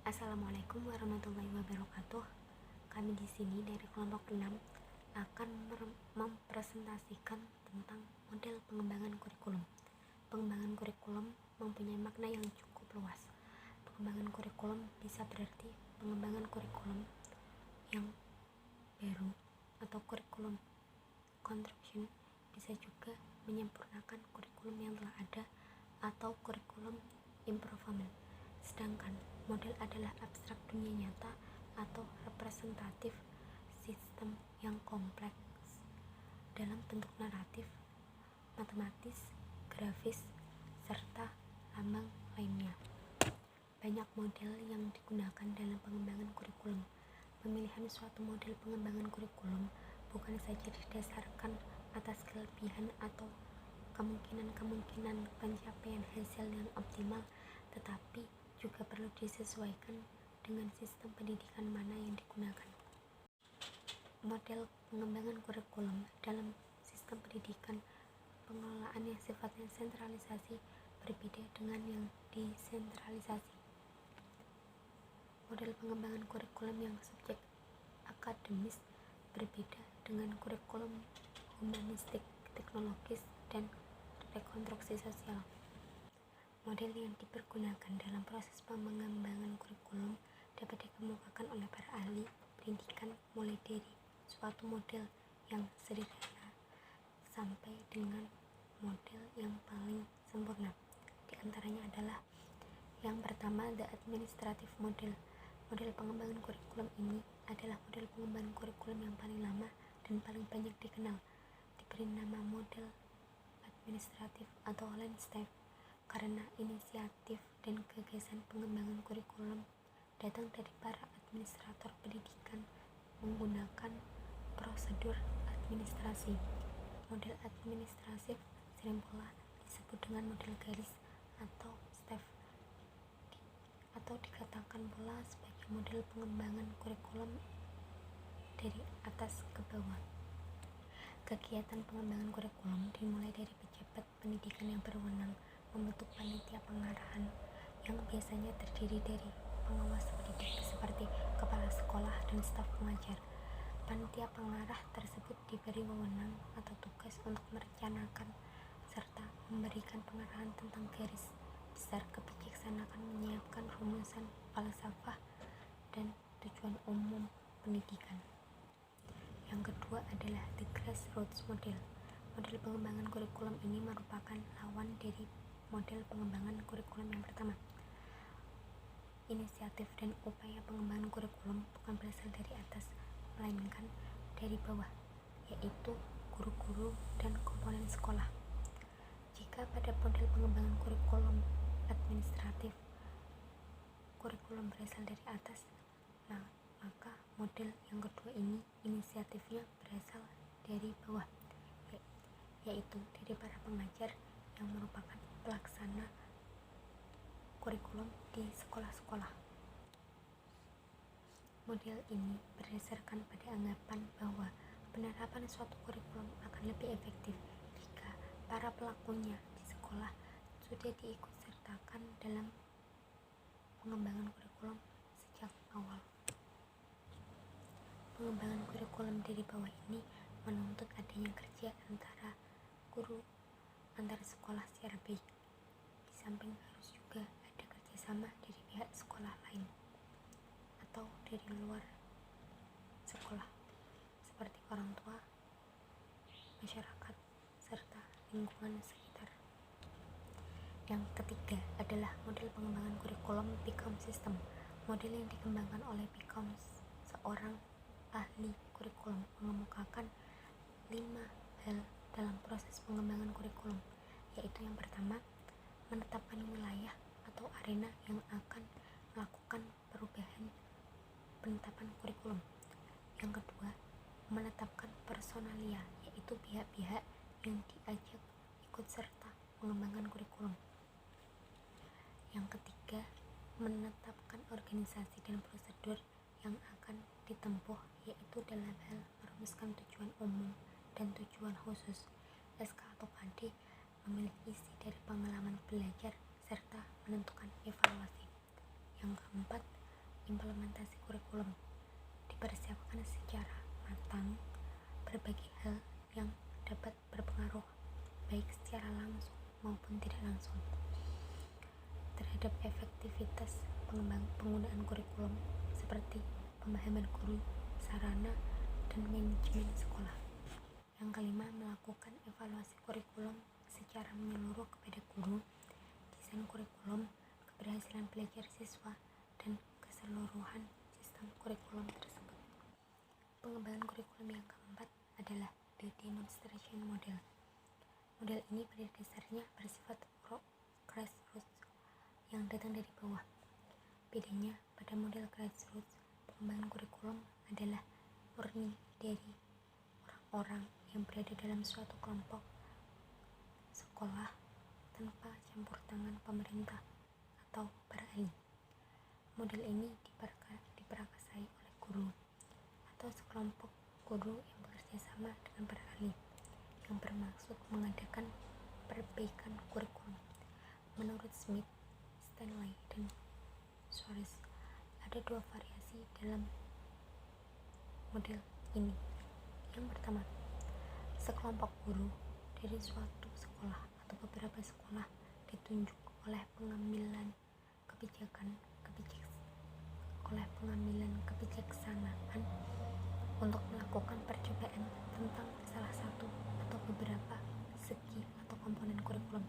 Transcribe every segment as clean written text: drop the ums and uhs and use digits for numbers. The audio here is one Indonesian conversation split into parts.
Assalamualaikum warahmatullahi wabarakatuh. Kami di sini dari kelompok 6 akan mempresentasikan tentang model pengembangan kurikulum. Pengembangan kurikulum mempunyai makna yang cukup luas. Pengembangan kurikulum bisa berarti pengembangan kurikulum yang baru atau kurikulum construction, bisa juga menyempurnakan kurikulum yang telah ada atau kurikulum improvement. Sedangkan model adalah abstrak dunia nyata atau representatif sistem yang kompleks dalam bentuk naratif, matematis, grafis, serta lambang lainnya. Banyak model yang digunakan dalam pengembangan kurikulum. Pemilihan suatu model pengembangan kurikulum bukan saja didasarkan atas kelebihan atau kemungkinan pencapaian hasil yang optimal, tetapi juga perlu disesuaikan dengan sistem pendidikan mana yang digunakan. Model pengembangan kurikulum dalam sistem pendidikan pengelolaan yang sifatnya sentralisasi berbeda dengan yang desentralisasi. Model pengembangan kurikulum yang subjek akademis berbeda dengan kurikulum humanistik, teknologis, dan rekonstruksi sosial. Model yang dipergunakan dalam proses pengembangan kurikulum dapat dikemukakan oleh para ahli pendidikan mulai dari suatu model yang sederhana sampai dengan model yang paling sempurna. Di antaranya adalah yang pertama, the administrative model. Model pengembangan kurikulum ini adalah model pengembangan kurikulum yang paling lama dan paling banyak dikenal. Diberi nama model administratif atau Landscape karena inisiatif dan gagasan pengembangan kurikulum datang dari para administrator pendidikan menggunakan prosedur administrasi. Model administratif sering pula disebut dengan model garis atau step, atau dikatakan pula sebagai model pengembangan kurikulum dari atas ke bawah. Kegiatan pengembangan kurikulum dimulai dari pejabat pendidikan yang berwenang membentuk panitia pengarahan yang biasanya terdiri dari pengawas pendidik seperti kepala sekolah dan staf pengajar. Panitia pengarah tersebut diberi wewenang atau tugas untuk merencanakan serta memberikan pengarahan tentang garis besar kebijaksanaan, menyiapkan rumusan falsafah dan tujuan umum pendidikan. Yang kedua adalah the grassroots model. Model pengembangan kurikulum ini merupakan lawan dari model pengembangan kurikulum yang pertama. Inisiatif dan upaya pengembangan kurikulum bukan berasal dari atas, melainkan dari bawah, yaitu guru-guru dan komponen sekolah. Jika pada model pengembangan kurikulum administratif kurikulum berasal dari atas, maka model yang kedua ini inisiatifnya berasal dari bawah, yaitu dari para pengajar yang merupakan pelaksana kurikulum di sekolah-sekolah. Model ini berdasarkan pada anggapan bahwa penerapan suatu kurikulum akan lebih efektif jika para pelakunya di sekolah sudah diikutsertakan dalam pengembangan kurikulum sejak awal. Pengembangan kurikulum dari bawah ini menuntut adanya kerja antara sekolah secara baik. Di samping harus juga ada kerjasama dari pihak sekolah lain atau dari luar sekolah seperti orang tua, masyarakat, serta lingkungan sekitar. Yang ketiga adalah model pengembangan kurikulum PICOM system. Model yang dikembangkan oleh PICOM, seorang ahli kurikulum, mengemukakan 5 hal dalam proses pengembangan kurikulum, yaitu yang pertama, menetapkan wilayah atau arena yang akan melakukan perubahan penetapan kurikulum. Yang kedua, menetapkan personalia, yaitu pihak-pihak yang diajak ikut serta pengembangan kurikulum. Yang ketiga, menetapkan organisasi dan prosedur yang akan ditempuh, yaitu dalam hal merumuskan tujuan umum dan tujuan khusus. SK atau KD memilih isi dari pengalaman belajar serta menentukan evaluasi. Yang keempat, implementasi kurikulum. Dipersiapkan secara matang berbagai hal yang dapat berpengaruh baik secara langsung maupun tidak langsung terhadap efektivitas penggunaan kurikulum seperti pemahaman guru, sarana, dan manajemen sekolah. Yang kelima, melakukan evaluasi kurikulum secara menyeluruh kepada guru, desain kurikulum, keberhasilan belajar siswa, dan keseluruhan sistem kurikulum tersebut. Pengembangan kurikulum yang keempat adalah the demonstration model. Model ini pada dasarnya bersifat grassroots yang datang dari bawah. Bedanya pada model grassroots, pengembangan kurikulum adalah murni dari orang-orang yang berada dalam suatu kelompok sekolah tanpa campur tangan pemerintah atau para ahli. Model ini diperakasai oleh guru atau sekelompok guru yang bekerja sama dengan para ahli yang bermaksud mengadakan perbaikan kurikulum. Menurut Smith, Stanley, dan Soares, ada dua variasi dalam model ini. Yang pertama, sekelompok guru dari suatu sekolah atau beberapa sekolah ditunjuk oleh pengambilan kebijaksanaan untuk melakukan percobaan tentang salah satu atau beberapa segi atau komponen kurikulum.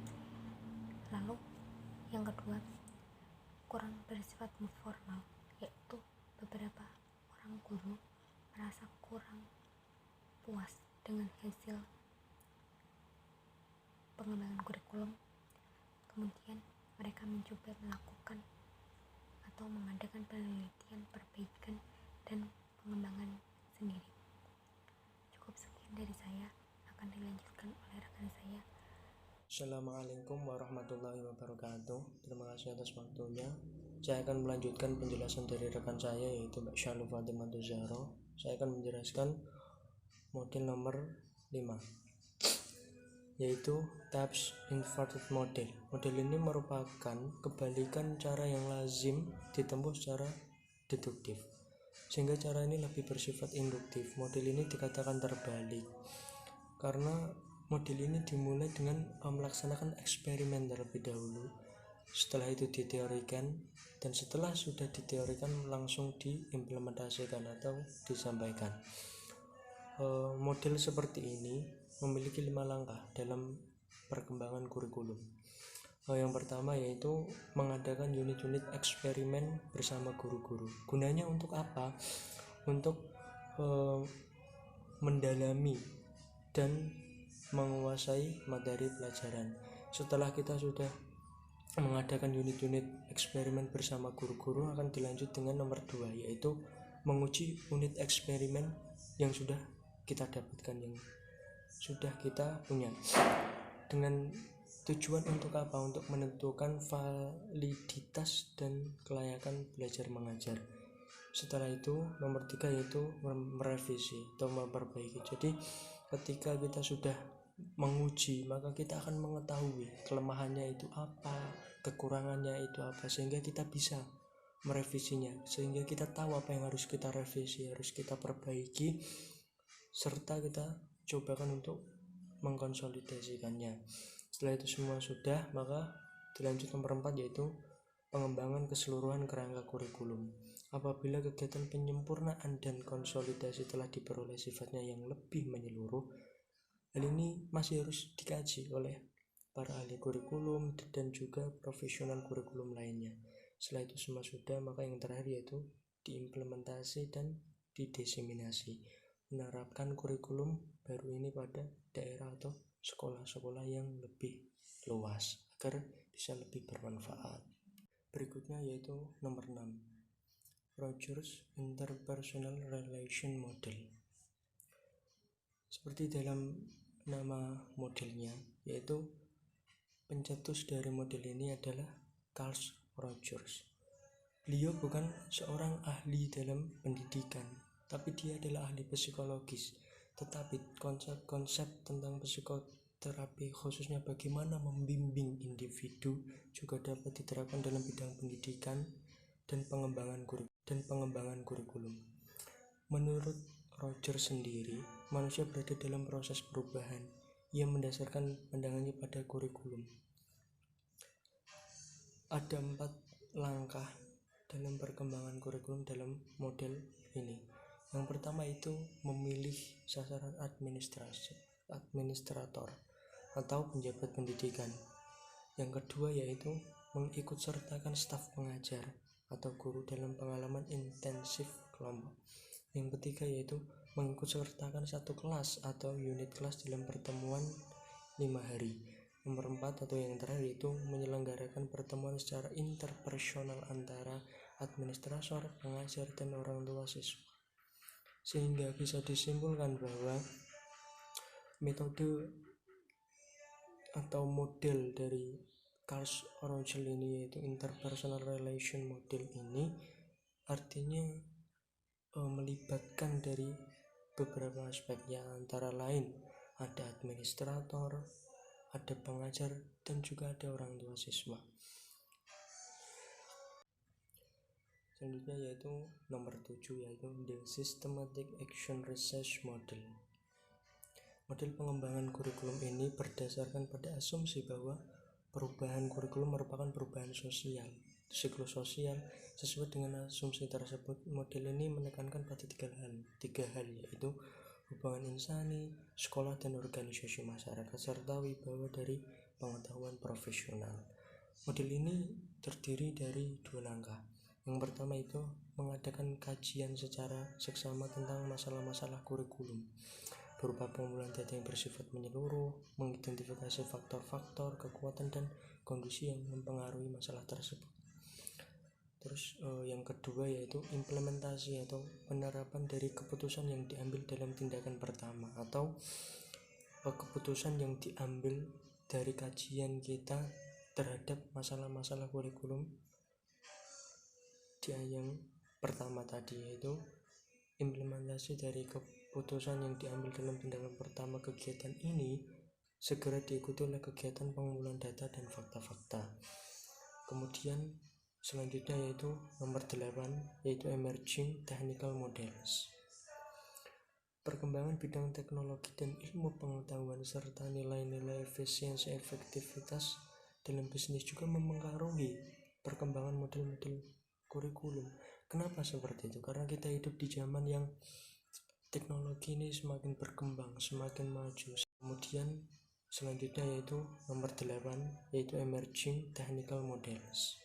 Lalu yang kedua, kurang bersifat formal, yaitu beberapa orang guru merasa kurang puas dengan hasil pengembangan kurikulum, kemudian mereka mencoba melakukan atau mengadakan penelitian, perbaikan, dan pengembangan sendiri. Cukup sekian dari saya, akan dilanjutkan oleh rekan saya. Assalamualaikum warahmatullahi wabarakatuh. Terima kasih atas waktunya. Saya akan melanjutkan penjelasan dari rekan saya, yaitu Mbak Syalu Fatimah Zahra. Saya akan menjelaskan model nomor 5, yaitu Taps Inverted Model. Model ini merupakan kebalikan cara yang lazim ditempuh secara deduktif, sehingga cara ini lebih bersifat induktif. Model ini dikatakan terbalik karena model ini dimulai dengan melaksanakan eksperimen terlebih dahulu, setelah itu diteorikan, dan setelah sudah diteorikan langsung diimplementasikan atau disampaikan. Model seperti ini memiliki 5 langkah dalam perkembangan kurikulum. Yang pertama yaitu mengadakan unit-unit eksperimen bersama guru-guru. Gunanya untuk apa? Untuk mendalami dan menguasai materi pelajaran. Setelah kita sudah mengadakan unit-unit eksperimen bersama guru-guru, akan dilanjut dengan nomor 2, yaitu menguji unit eksperimen yang sudah kita dapatkan, yang sudah kita punya, dengan tujuan untuk apa? Untuk menentukan validitas dan kelayakan belajar mengajar. Setelah itu nomor 3 yaitu merevisi atau memperbaiki. Jadi ketika kita sudah menguji, maka kita akan mengetahui kelemahannya itu apa, kekurangannya itu apa, sehingga kita bisa merevisinya, sehingga kita tahu apa yang harus kita revisi, harus kita perbaiki, serta kita cobakan untuk mengkonsolidasikannya. Setelah itu semua sudah, maka dilanjut nomor 4 yaitu pengembangan keseluruhan kerangka kurikulum. Apabila kegiatan penyempurnaan dan konsolidasi telah diperoleh sifatnya yang lebih menyeluruh, hal ini masih harus dikaji oleh para ahli kurikulum dan juga profesional kurikulum lainnya. Setelah itu semua sudah, maka yang terakhir yaitu diimplementasi dan didiseminasi, menerapkan kurikulum baru ini pada daerah atau sekolah-sekolah yang lebih luas agar bisa lebih bermanfaat. Berikutnya yaitu nomor 6, Rogers Interpersonal Relation Model. Seperti dalam nama modelnya, yaitu pencetus dari model ini adalah Carl Rogers. Beliau bukan seorang ahli dalam pendidikan, tapi dia adalah ahli psikologis. Tetapi konsep-konsep tentang psikoterapi, khususnya bagaimana membimbing individu, juga dapat diterapkan dalam bidang pendidikan dan pengembangan kurikulum. dan pengembangan kurikulum. Menurut Roger sendiri, manusia berada dalam proses perubahan. Ia mendasarkan pandangannya pada kurikulum. Ada 4 langkah dalam perkembangan kurikulum dalam model ini. Yang pertama itu memilih sasaran administrator atau penjabat pendidikan. Yang kedua yaitu mengikutsertakan staf pengajar atau guru dalam pengalaman intensif kelompok. Yang ketiga yaitu mengikutsertakan satu kelas atau unit kelas dalam pertemuan 5 hari. Nomor 4 atau yang terakhir yaitu menyelenggarakan pertemuan secara interpersonal antara administrator, pengajar, dan orang tua siswa. Sehingga bisa disimpulkan bahwa metode atau model dari Carl Rogers ini yaitu interpersonal relation model ini artinya melibatkan dari beberapa aspek, yang antara lain ada administrator, ada pengajar, dan juga ada orang tua siswa. Selanjutnya yaitu nomor 7 yaitu the systematic action research model. Model pengembangan kurikulum ini berdasarkan pada asumsi bahwa perubahan kurikulum merupakan perubahan sosial, siklus sosial. Sesuai dengan asumsi tersebut, model ini menekankan pada tiga hal yaitu hubungan insani, sekolah dan organisasi masyarakat, serta wibawa dari pengetahuan profesional. Model ini terdiri dari 2 langkah. Yang pertama itu mengadakan kajian secara seksama tentang masalah-masalah kurikulum berupa pengumpulan data yang bersifat menyeluruh, mengidentifikasi faktor-faktor, kekuatan dan kondisi yang mempengaruhi masalah tersebut. Terus yang kedua yaitu implementasi atau penerapan dari keputusan yang diambil dalam tindakan pertama atau keputusan yang diambil dari kajian kita terhadap masalah-masalah kurikulum yang pertama tadi, yaitu implementasi dari keputusan yang diambil dalam tindakan pertama. Kegiatan ini segera diikuti oleh kegiatan pengumpulan data dan fakta-fakta. Kemudian selanjutnya yaitu nomor 8 yaitu emerging technical models. Perkembangan bidang teknologi dan ilmu pengetahuan serta nilai-nilai efisiensi efektivitas dalam bisnis juga mempengaruhi perkembangan model-model kurikulum. Kenapa seperti itu? Karena kita hidup di zaman yang teknologi ini semakin berkembang, semakin maju. Kemudian selanjutnya yaitu nomor 8 yaitu emerging technical models.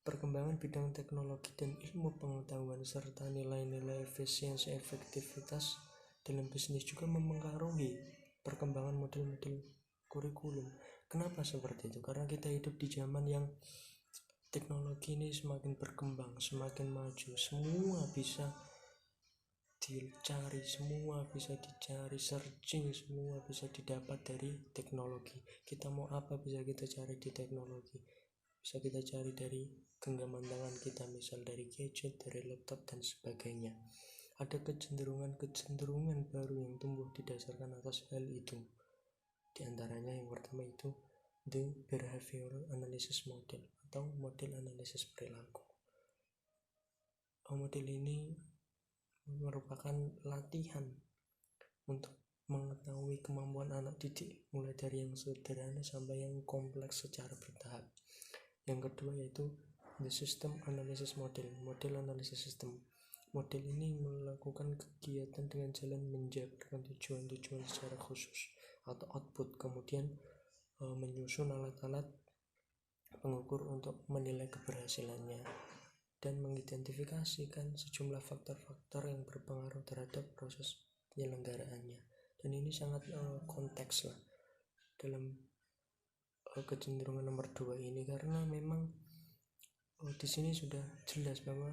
Perkembangan bidang teknologi dan ilmu pengetahuan serta nilai-nilai efisiensi efektivitas dalam bisnis juga mempengaruhi perkembangan model-model kurikulum. Kenapa seperti itu? Karena kita hidup di zaman yang teknologi ini semakin berkembang, semakin maju. Semua bisa dicari, semua bisa dicari, searching, semua bisa didapat dari teknologi. Kita mau apa bisa kita cari di teknologi. Bisa kita cari dari genggaman tangan kita, misal dari gadget, dari laptop dan sebagainya. Ada kecenderungan baru yang tumbuh didasarkan atas hal itu. Di antaranya yang pertama itu the behavioral analysis model atau model analisis perilaku. Model ini merupakan latihan untuk mengetahui kemampuan anak didik mulai dari yang sederhana sampai yang kompleks secara bertahap. Yang kedua yaitu the system analysis model, model analisis sistem. Model ini melakukan kegiatan dengan jalan menjabarkan tujuan-tujuan secara khusus atau output, kemudian menyusun alat-alat pengukur untuk menilai keberhasilannya dan mengidentifikasikan sejumlah faktor-faktor yang berpengaruh terhadap proses penyelenggaraannya. Dan ini sangat konteks lah dalam kecenderungan nomor 2 ini, karena memang di sini sudah jelas bahwa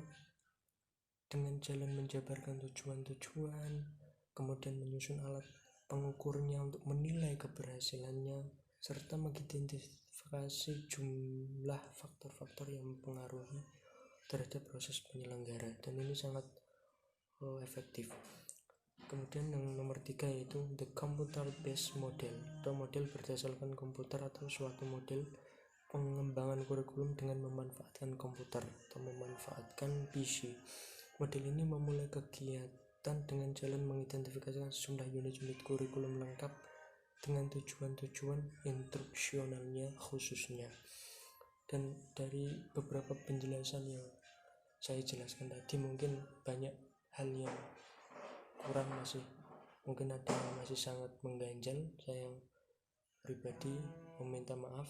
dengan jalan menjabarkan tujuan-tujuan, kemudian menyusun alat pengukurnya untuk menilai keberhasilannya, serta mengidentifikasi jumlah faktor-faktor yang mempengaruhi terhadap proses penyelenggara, dan ini sangat efektif. Kemudian yang nomor 3 yaitu the computer based model atau model berdasarkan komputer atau suatu model pengembangan kurikulum dengan memanfaatkan komputer atau memanfaatkan PC. Model ini memulai kegiatan dengan jalan mengidentifikasi sejumlah unit-unit kurikulum lengkap dengan tujuan-tujuan instruksionalnya khususnya. Dan dari beberapa penjelasan yang saya jelaskan tadi, mungkin banyak hal yang kurang, mungkin ada yang masih sangat mengganjal. Saya pribadi meminta maaf.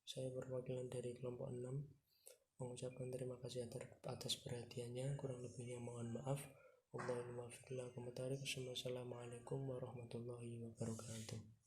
Saya perwakilan dari kelompok 6 mengucapkan terima kasih atas perhatiannya. Kurang lebihnya mohon maaf. Wassalamualaikum warahmatullahi wabarakatuh.